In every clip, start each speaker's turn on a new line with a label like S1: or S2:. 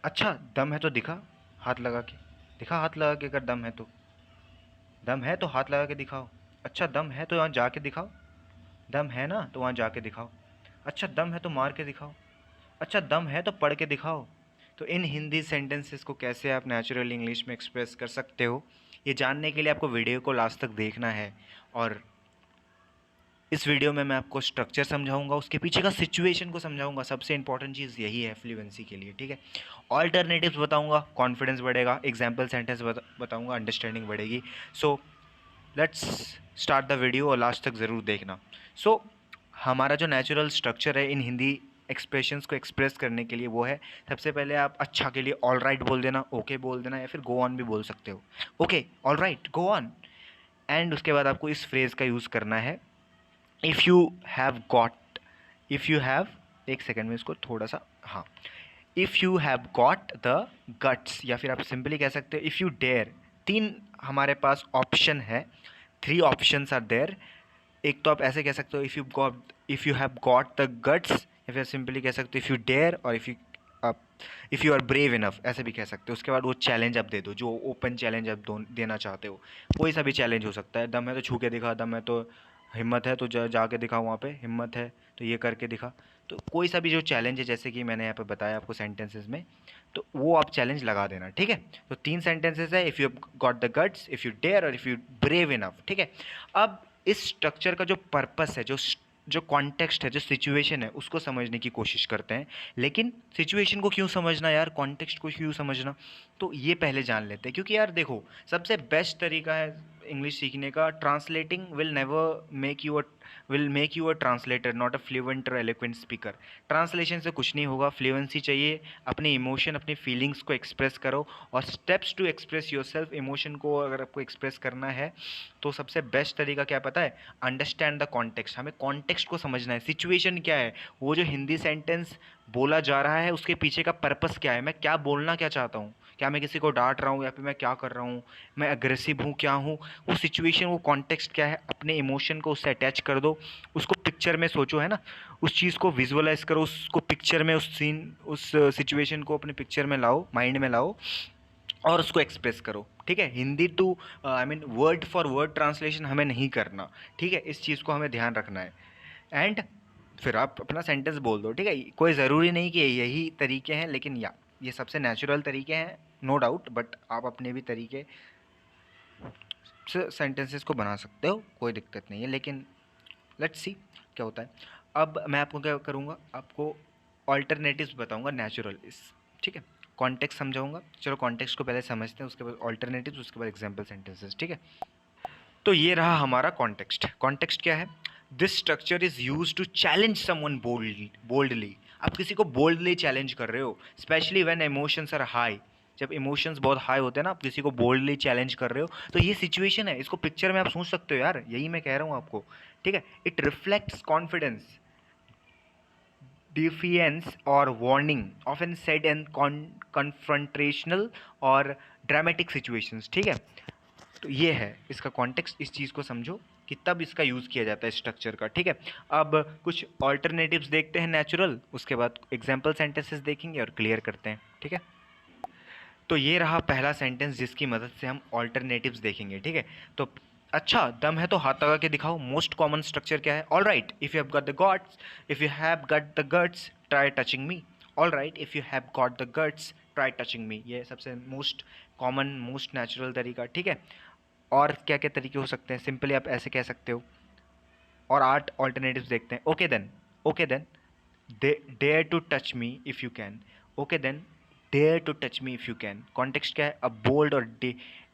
S1: अच्छा दम है तो दिखा, हाथ लगा के दिखा, हाथ लगा के, अगर दम है तो। दम है तो हाथ लगा के दिखाओ। अच्छा दम है तो वहाँ जाके दिखाओ। दम है ना तो वहाँ जाके दिखाओ। अच्छा दम है तो मार के दिखाओ। अच्छा दम है तो पढ़ के दिखाओ। तो इन हिंदी सेंटेंसेस को कैसे आप नेचुरल इंग्लिश में एक्सप्रेस कर सकते हो, ये जानने के लिए आपको वीडियो को लास्ट तक देखना है। और इस वीडियो में मैं आपको स्ट्रक्चर समझाऊंगा, उसके पीछे का सिचुएशन को समझाऊंगा। सबसे इंपॉर्टेंट चीज़ यही है फ्लुएंसी के लिए, ठीक है। ऑल्टरनेटिव्स बताऊंगा, कॉन्फिडेंस बढ़ेगा। एग्जाम्पल सेंटेंस बताऊंगा, अंडरस्टैंडिंग बढ़ेगी। So let's start the video और लास्ट तक ज़रूर देखना। सो हमारा जो नेचुरल स्ट्रक्चर है इन हिंदी एक्सप्रेशंस को एक्सप्रेस करने के लिए वो है, सबसे पहले आप अच्छा के लिए ऑल राइट बोल देना, ओके बोल देना, या फिर गो ऑन भी बोल सकते हो। Okay, all right, go on. And उसके बाद आपको इस फ्रेज़ का यूज़ करना है, if you have got, if you have, एक सेकेंड में इसको थोड़ा सा, हाँ, if you have got the guts, या फिर आप सिंपली कह सकते हो इफ़ यू डेयर। तीन हमारे पास ऑप्शन है, थ्री ऑप्शंस आर देयर। एक तो आप ऐसे कह सकते हो if you have got the guts, या फिर सिंपली कह सकते हो इफ़ यू डेयर, और आप if you are brave enough, ऐसे भी कह सकते हो। उसके बाद वो चैलेंज आप दे दो, जो ओपन चैलेंज आप देना चाहते हो। कोई सा भी चैलेंज हो सकता है, दम है तो छू के दिखा, दम है तो, हिम्मत है तो जाके दिखा वहाँ पे, हिम्मत है तो ये करके दिखा। तो कोई सा भी जो चैलेंज है, जैसे कि मैंने यहाँ पे बताया आपको सेंटेंसेस में, तो वो आप चैलेंज लगा देना, ठीक है। तो तीन सेंटेंसेस है, if you got the guts, if you dare, और इफ़ यू ब्रेव इनफ, ठीक है। अब इस स्ट्रक्चर का जो पर्पस है, जो कॉन्टेक्स्ट है, जो सिचुएशन है, उसको समझने की कोशिश करते हैं। लेकिन सिचुएशन को क्यों समझना यार, कॉन्टेक्स्ट को क्यों समझना, तो ये पहले जान लेते हैं। क्योंकि यार देखो, सबसे बेस्ट तरीका है इंग्लिश सीखने का, translating will make you a translator, not a fluent और एलोक्वेंट स्पीकर। ट्रांसलेशन से कुछ नहीं होगा, फ्लुएंसी चाहिए। अपने इमोशन, अपनी फीलिंग्स को एक्सप्रेस करो, और steps to express yourself, emotion को अगर आपको एक्सप्रेस करना है तो सबसे बेस्ट तरीका क्या पता है, अंडरस्टैंड द कॉन्टेक्स्ट। हमें कॉन्टेक्स्ट को समझना है, सिचुएशन क्या है, वो जो हिंदी सेंटेंस बोला जा रहा है उसके पीछे का पर्पस क्या है, मैं क्या बोलना क्या चाहता हूँ, क्या मैं किसी को डांट रहा हूँ, या फिर मैं क्या कर रहा हूँ, मैं अग्रेसिव हूँ, क्या हूँ, वो सिचुएशन, वो कॉन्टेक्स्ट क्या है, अपने इमोशन को उससे अटैच कर दो। उसको पिक्चर में सोचो, है ना, उस चीज़ को विजुअलाइज करो, उसको पिक्चर में, उस सीन, उस सिचुएशन को अपने पिक्चर में लाओ, माइंड में लाओ, और उसको एक्सप्रेस करो, ठीक है। Hindi to I mean word for word translation हमें नहीं करना, ठीक है। इस चीज़ को हमें ध्यान रखना है। एंड फिर आप अपना सेंटेंस बोल दो, ठीक है। कोई ज़रूरी नहीं कि यही तरीके हैं, लेकिन या ये सबसे नेचुरल तरीके हैं, नो डाउट, बट आप अपने भी तरीके से सेंटेंसेस को बना सकते हो, कोई दिक्कत नहीं है। लेकिन लेट्स सी क्या होता है। अब मैं आपको क्या करूँगा, आपको ऑल्टरनेटिव्स बताऊँगा नेचुरल इस, ठीक है। कॉन्टेक्स्ट समझाऊंगा, चलो कॉन्टेक्स्ट को पहले समझते हैं, उसके बाद ऑल्टरनेटिव्स, उसके बाद एग्जाम्पल सेंटेंसेस, ठीक है। तो ये रहा हमारा कॉन्टेक्स्ट। कॉन्टेक्स्ट क्या है, this structure is use to challenge someone boldly. आप किसी को बोल्डली चैलेंज कर रहे हो, specially when emotions are high. जब इमोशंस बहुत हाई होते हैं ना, आप किसी को बोल्डली चैलेंज कर रहे हो, तो ये सिचुएशन है, इसको पिक्चर में आप सोच सकते हो यार, यही मैं कह रहा हूँ आपको, ठीक है। It reflects confidence, defiance or warning, often said in confrontational और dramatic situations, ठीक है। तो ये है इसका कॉन्टेक्स्ट, इस चीज़ को समझो कि तब इसका यूज़ किया जाता है स्ट्रक्चर का, ठीक है। अब कुछ ऑल्टरनेटिव्स देखते हैं नेचुरल, उसके बाद एग्जाम्पल सेंटेंसेस देखेंगे और क्लियर करते हैं, ठीक है। तो ये रहा पहला सेंटेंस जिसकी मदद से हम ऑल्टरनेटिव्स देखेंगे, ठीक है। तो अच्छा दम है तो हाथ लगा के दिखाओ, मोस्ट कॉमन स्ट्रक्चर क्या है, all right if you have got the gots, if you have got the guts try touching me. All right if you have got the guts try touching मी, ये सबसे मोस्ट कॉमन, मोस्ट नेचुरल तरीका, ठीक है। और क्या क्या तरीके हो सकते हैं, सिंपली आप ऐसे कह सकते हो। और आठ ऑल्टरनेटिव्स देखते हैं। Okay then, dare to touch me if you can. Okay then, dare to touch me if you can. Context क्या है, अ बोल्ड और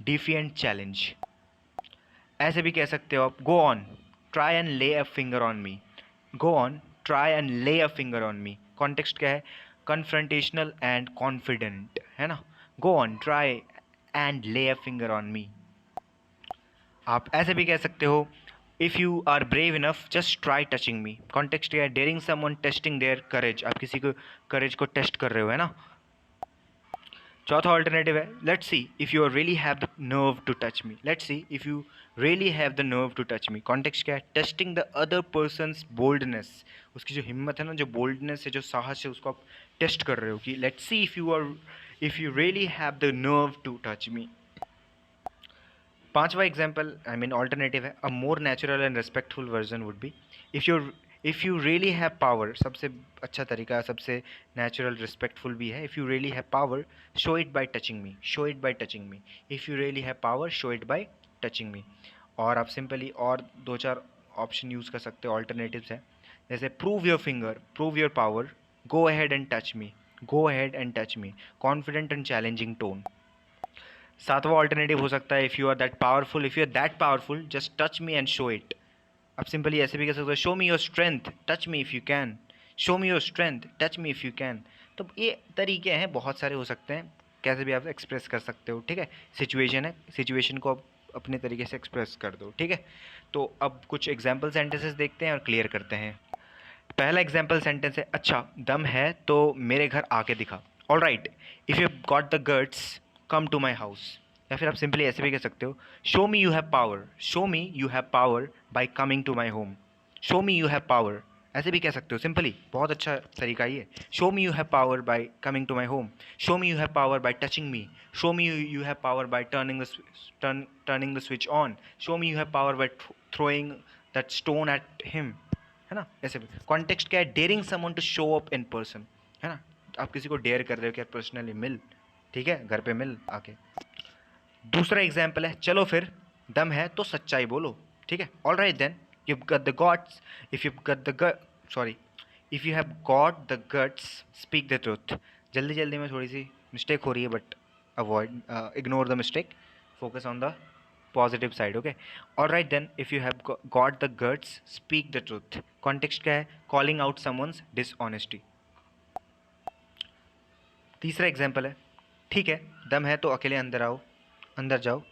S1: डिफिएंट चैलेंज। ऐसे भी कह सकते हो आप, गो on, try and lay a finger on me. Go on, try and lay a finger on me. Context क्या है, कन्फ्रंटेशनल एंड कॉन्फिडेंट, है ना। गो on, try and lay a finger on मी। आप ऐसे भी कह सकते हो, if you are brave enough just try touching me. Context क्या है, daring someone testing their courage. आप किसी को करेज को टेस्ट कर रहे हो, है ना। चौथा ऑल्टरनेटिव है, let's see if you really have the nerve to touch me, let's see if you really have the nerve to touch me. Context क्या है, testing the other person's boldness, उसकी जो हिम्मत है ना, जो बोल्डनेस है, जो साहस है, उसको आप टेस्ट कर रहे हो कि let's see if you really have the nerve to touch me. पांचवा एग्जाम्पल आई मीन ऑल्टरनेटिव है, a more natural and respectful version would be if you really have power, सबसे अच्छा तरीका, सबसे नेचुरल रिस्पेक्टफुल भी है, if you really have power show it by touching me, show it by touching me, if you really have power show it by touching me. और आप simply और दो चार ऑप्शन यूज़ कर सकते हो, ऑल्टरनेटिव्स हैं, जैसे prove your finger, prove your power, go ahead and touch me, go ahead and touch me, confident and challenging tone. सातवां ऑल्टरनेटिव हो सकता है, if you are that powerful, if you are that powerful just touch me and show it. आप simply ऐसे भी कह सकते हो, show me your strength, touch me if you can, show me your strength, touch me if you can. तो ये तरीके हैं, बहुत सारे हो सकते हैं, कैसे भी आप एक्सप्रेस कर सकते हो, ठीक है। सिचुएशन है, सिचुएशन को आप अपने तरीके से एक्सप्रेस कर दो, ठीक है। तो अब कुछ एग्जाम्पल सेंटेंसेस देखते हैं और क्लियर करते हैं। पहला एग्जाम्पल सेंटेंस है, अच्छा दम है तो मेरे घर आके दिखा। All right, if you got the guts come to my house. या फिर आप सिंपली ऐसे भी कह सकते हो, show me you have power, show me you have power by coming to my home, show me you have power, ऐसे भी कह सकते हो सिंपली, बहुत अच्छा तरीका ये। Show me you have power by coming to my home, show me you have power by touching me, show me you have power by turning the switch on, show me you have power by throwing that stone at him, है ना। ऐसे भी context क्या है, daring someone to show up in person, है ना। आप किसी को डेयर कर रहे हो कि यार पर्सनली मिल, ठीक है, घर पे मिल आके। दूसरा एग्जाम्पल है, चलो फिर दम है तो सच्चाई बोलो, ठीक है। All right then, you gut the gods if you gut the sorry if you have got the guts speak the truth. जल्दी जल्दी में थोड़ी सी मिस्टेक हो रही है, but avoid, ignore the mistake, focus on the positive side, okay. All right then, if you have got the guts speak the truth. Context क्या है, कॉलिंग आउट समवंस डिसऑनेस्टी। तीसरा एग्जाम्पल है, ठीक है दम है तो अकेले अंदर आओ, अंदर जाओ,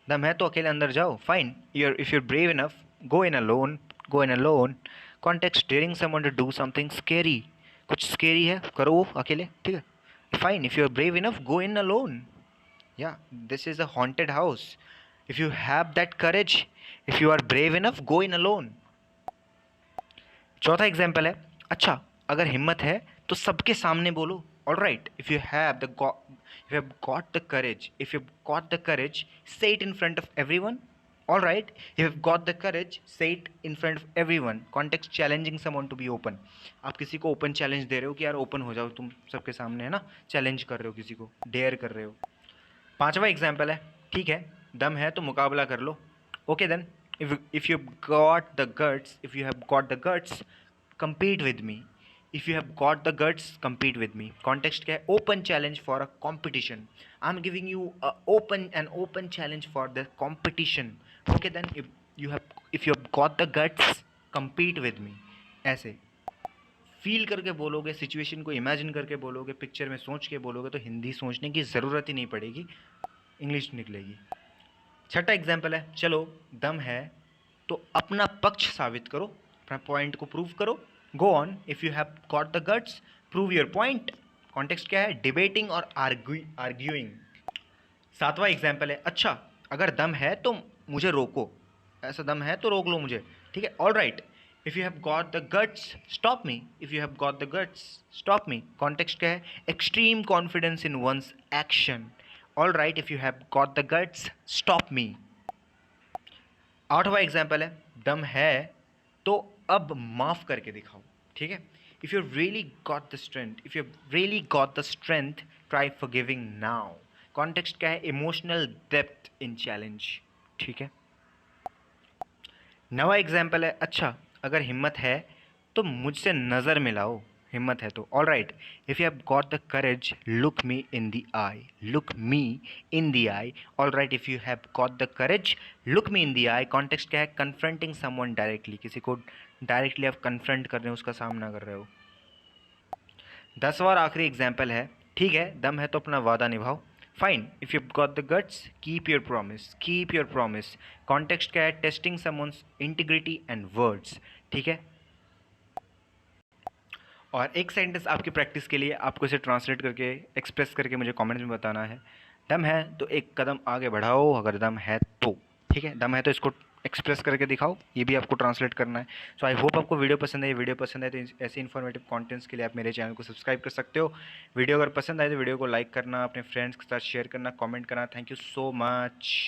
S1: दम है तो अकेले अंदर जाओ, fine, you're if you're brave enough go in alone, go in alone. Context, daring someone to do something scary, कुछ स्केरी है करो वो अकेले, ठीक है, fine, if you are brave enough go in alone, या this is a haunted house, if you have that courage, if you are brave enough go in alone. चौथा example है, अच्छा अगर हिम्मत है तो सबके सामने बोलो। All right, if you have got the courage, if you got the courage say it in front of everyone. All right, you have got the courage say it in front of everyone. Context, challenging someone to be open. आप किसी को open challenge दे रहे हो कि यार open हो जाओ तुम सबके सामने, है ना, चैलेंज कर रहे हो किसी को, डेयर कर रहे हो। पांचवा एग्जाम्पल है, ठीक है दम है तो मुकाबला कर लो, okay then, if you've got the guts, if you have got the guts compete with me, if you have got the guts compete with me। context क्या है, open challenge for a competition, I'm giving you a open challenge for the competition, okay then, if you have got the guts compete with me। ऐसे feel करके बोलोगे, situation को imagine करके बोलोगे, picture में सोच के बोलोगे, तो हिंदी सोचने की ज़रूरत ही नहीं पड़ेगी, इंग्लिश निकलेगी। छठा एग्जाम्पल है, चलो दम है तो अपना पक्ष साबित करो, अपना पॉइंट को प्रूव करो। Go on, if you have got the guts prove your point. Context क्या है, डिबेटिंग और आर्ग्यूइंग। सातवां एग्जाम्पल है, अच्छा अगर दम है तो मुझे रोको, ऐसा दम है तो रोक लो मुझे, ठीक है। All right, if you have got the guts stop me, if you have got the guts stop me. Context क्या है, extreme confidence in one's action. All right, if you have got the guts stop me. आठवां example है, दम है तो अब माफ करके दिखाओ, ठीक है। If you really got the strength, if you really got the strength try for giving now. Context क्या है, इमोशनल डेप्थ इन चैलेंज, ठीक है। नवा एग्जाम्पल है, अच्छा अगर हिम्मत है तो मुझसे नज़र मिलाओ, हिम्मत है तो। All right, if you have got the courage look me in the I, look me in the I. All right, if you have got the courage look me in the I. Context क्या है, confronting someone directly, किसी को directly आप confront कर रहे हो, उसका सामना कर रहे हो। 10वां और आखिरी एग्जाम्पल है, ठीक है दम है तो अपना वादा निभाओ, fine, if you got the guts keep your promise, keep your promise. Context क्या है, testing someone's integrity and words, ठीक है। और एक सेंटेंस आपकी प्रैक्टिस के लिए आपको इसे ट्रांसलेट करके एक्सप्रेस करके मुझे कमेंट्स में बताना है। दम है तो एक कदम आगे बढ़ाओ, अगर दम है तो। ठीक है, दम है तो इसको एक्सप्रेस करके दिखाओ, ये भी आपको ट्रांसलेट करना है। सो आई होप आपको वीडियो पसंद है। ये वीडियो पसंद है तो ऐसे इन्फॉर्मेटिव कंटेंट्स के लिए आप मेरे चैनल को सब्सक्राइब कर सकते हो। वीडियो अगर पसंद आए तो वीडियो को लाइक करना, अपने फ्रेंड्स के साथ शेयर करना, कमेंट करना। Thank you so much.